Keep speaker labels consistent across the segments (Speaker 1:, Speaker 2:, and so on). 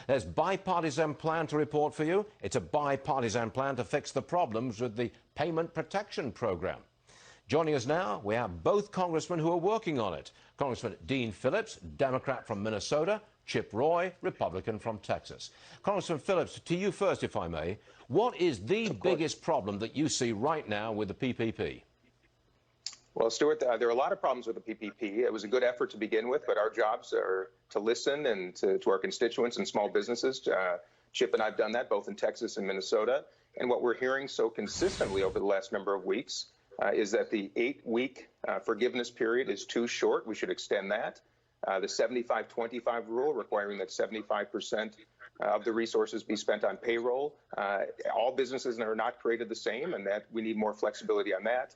Speaker 1: There's bipartisan plan to report for you. It's a bipartisan plan to fix the problems with the Paycheck Protection Program. Joining us now, we have both congressmen who are working on it. Congressman Dean Phillips, Democrat from Minnesota, Chip Roy, Republican from Texas. Congressman Phillips, to you first, if I may. What is the biggest problem that you see right now with the PPP?
Speaker 2: Well, Stuart, there are a lot of problems with the PPP. It was a good effort to begin with, but our jobs are to listen and to our constituents and small businesses. Chip and I have done that both in Texas and Minnesota. And what we're hearing so consistently over the last number of weeks is that the 8-week forgiveness period is too short. We should extend that. The 75-25 rule requiring that 75% of the resources be spent on payroll. All businesses are not created the same, and that we need more flexibility on that.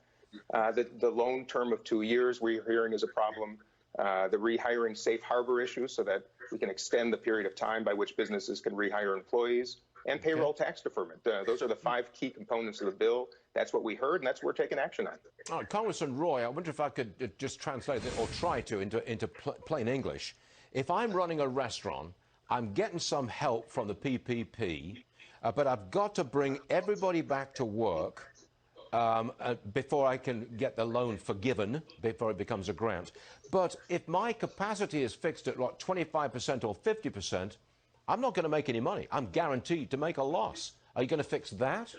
Speaker 2: The loan term of 2 years we're hearing is a problem. The rehiring safe harbor issue so that we can extend the period of time by which businesses can rehire employees, and payroll tax deferment. Those are the 5 key components of the bill. That's what we heard, and that's what we're taking action on.
Speaker 1: Oh, Congressman Roy, I wonder if I could just translate it, or try to, into plain English. If I'm running a restaurant, I'm getting some help from the PPP, but I've got to bring everybody back to work before I can get the loan forgiven, before it becomes a grant. But if my capacity is fixed at like 25% or 50%, I'm not going to make any money. I'm guaranteed to make a loss. Are you going to fix that?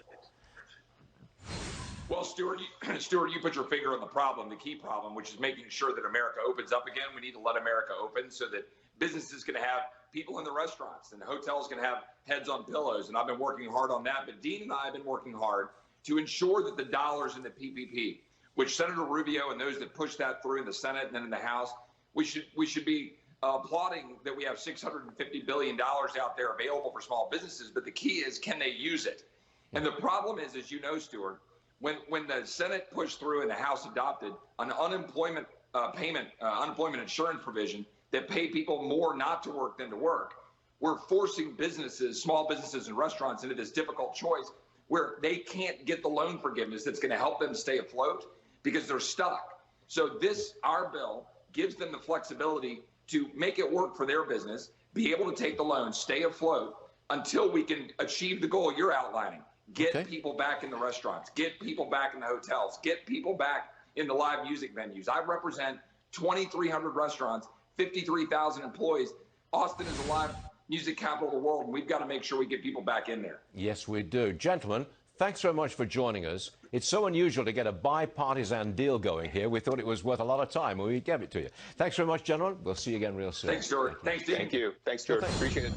Speaker 3: Well, Stuart, you put your finger on the problem, the key problem, which is making sure that America opens up again. We need to let America open so that businesses can have people in the restaurants and hotels can have heads on pillows. And I've been working hard on that. But Dean and I have been working hard to ensure that the dollars in the PPP, which Senator Rubio and those that pushed that through in the Senate and then in the House, we should be applauding that we have $650 billion out there available for small businesses. But the key is, can they use it? And the problem is, as you know, Stuart, when the Senate pushed through and the House adopted an unemployment unemployment insurance provision that pay people more not to work than to work, we're forcing businesses, small businesses and restaurants into this difficult choice where they can't get the loan forgiveness that's going to help them stay afloat because they're stuck. So our bill gives them the flexibility to make it work for their business, be able to take the loan, stay afloat until we can achieve the goal you're outlining. Get people back in the restaurants, get people back in the hotels, get people back in the live music venues. I represent 2,300 restaurants, 53,000 employees. Austin is a live music capital of the world, and we've got to make sure we get people back in there.
Speaker 1: Yes, we do. Gentlemen, thanks very much for joining us. It's so unusual to get a bipartisan deal going here. We thought it was worth a lot of time, and we gave it to you. Thanks very much, gentlemen. We'll see you again real soon.
Speaker 3: Thanks, Stuart. Thanks, Dean.
Speaker 2: Thank you. Thanks, Stuart. Appreciate it.